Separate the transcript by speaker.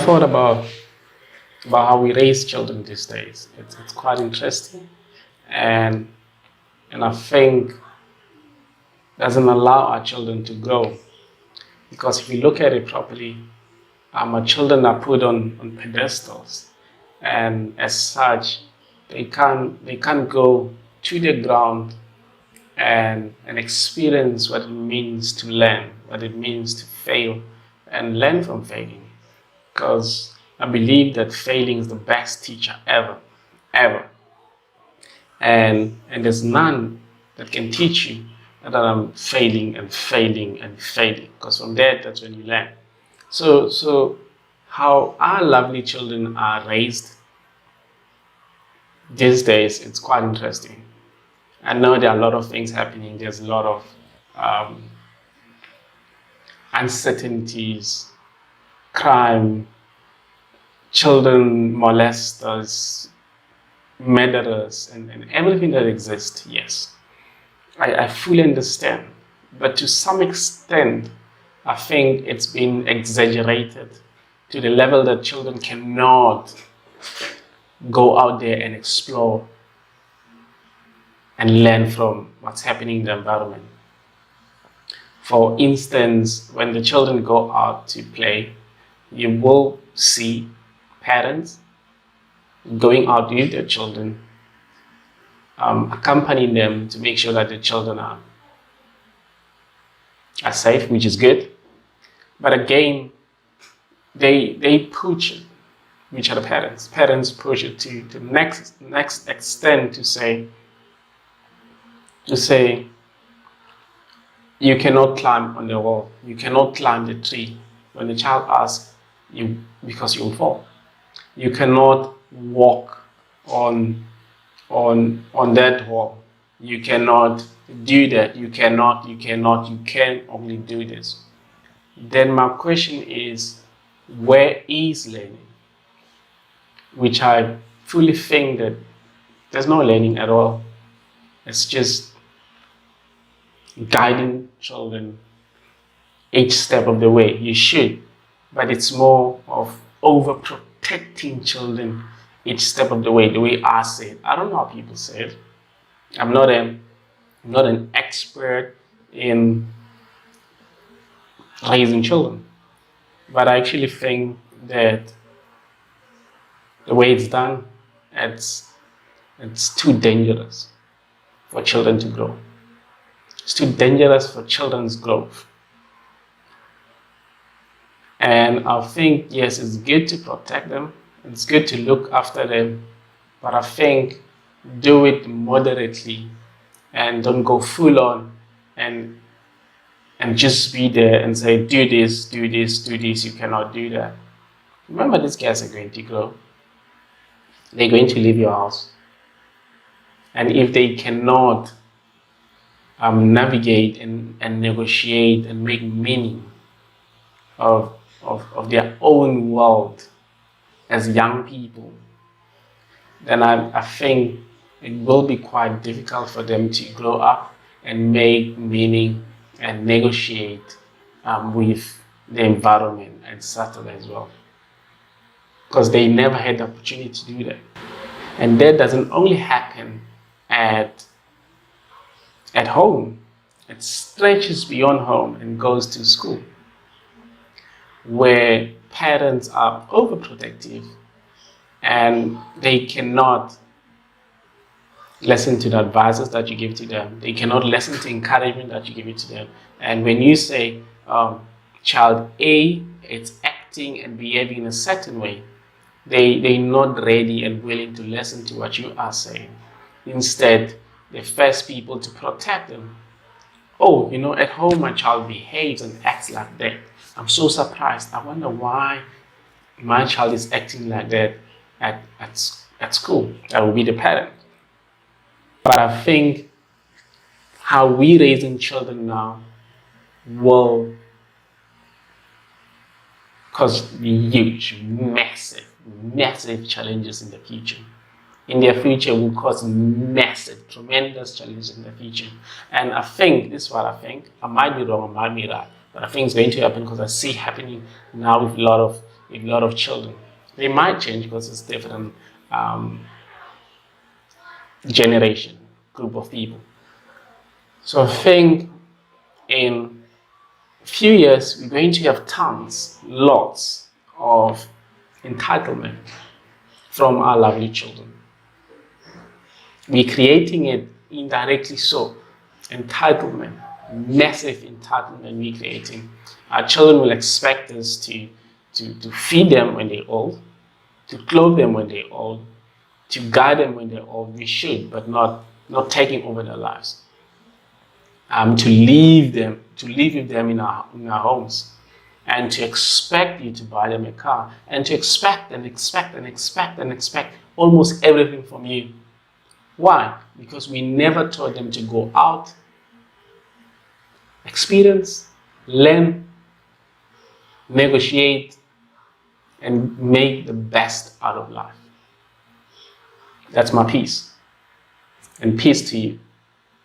Speaker 1: Thought about how we raise children these days. It's quite interesting, and and I think doesn't allow our children to grow, because if you look at it properly, our children are put on pedestals, and as such, they can't go to the ground and experience what it means to learn, what it means to fail, and learn from failing. Because I believe that failing is the best teacher ever, ever. And there's none that can teach you other than failing and failing and failing. Because from there, that's when you learn. So how our lovely children are raised these days, it's quite interesting. I know there are a lot of things happening. There's a lot of um, uncertainties, crime, children molesters, murderers, and everything that exists. Yes, I fully understand. But to some extent, I think it's been exaggerated to the level that children cannot go out there and explore and learn from what's happening in the environment. For instance, when the children go out to play, you will see parents going out with their children, accompanying them to make sure that the children are safe, which is good. But again, they push it, which are the parents. Parents push it to the next extent to say you cannot climb on the wall, you cannot climb the tree. When the child asks you, because you will fall. You cannot walk on that wall. You cannot do that. You can only do this. Then my question is, where is learning? Which I fully think that there's no learning at all. It's just guiding children each step of the way. You should, but it's more of overprotecting children each step of the way I say it. I don't know how people say it. I'm not an expert in raising children, but I actually think that the way it's done, it's too dangerous for children to grow. It's too dangerous for children's growth. And I think, yes, it's good to protect them. It's good to look after them. But I think do it moderately and don't go full on and just be there and say, do this, do this, do this. You cannot do that. Remember, these guys are going to grow. They're going to leave your house. And if they cannot navigate and negotiate and make meaning of their own world as young people, then I think it will be quite difficult for them to grow up and make meaning and negotiate with the environment and settle as well. Because they never had the opportunity to do that. And that doesn't only happen at home. It stretches beyond home and goes to school, where parents are overprotective and they cannot listen to the advices that you give to them. They cannot listen to encouragement that you give it to them. And when you say child A, it's acting and behaving in a certain way, they're not ready and willing to listen to what you are saying. Instead, the first people to protect them. Oh, at home my child behaves and acts like that. I'm so surprised. I wonder why my child is acting like that at school. That will be the parent. But I think how we raising children now will cause huge, massive challenges in the future. In their future will cause massive, tremendous challenges in the future. And I think, this is what I think, I might be wrong, I might be right, but I think it's going to happen because I see happening now with a lot of a lot of children. They might change because it's different generation, group of people. So I think in a few years, we're going to have tons, lots of entitlement from our lovely children. We're creating it indirectly so. Entitlement, massive entitlement we're creating. Our children will expect us to feed them when they're old, to clothe them when they're old, to guide them when they're old. We should, but not taking over their lives. To live with them in our homes, and to expect you to buy them a car, and to expect almost everything from you. Why? Because we never taught them to go out, experience, learn, negotiate, and make the best out of life. That's my piece. And peace to you.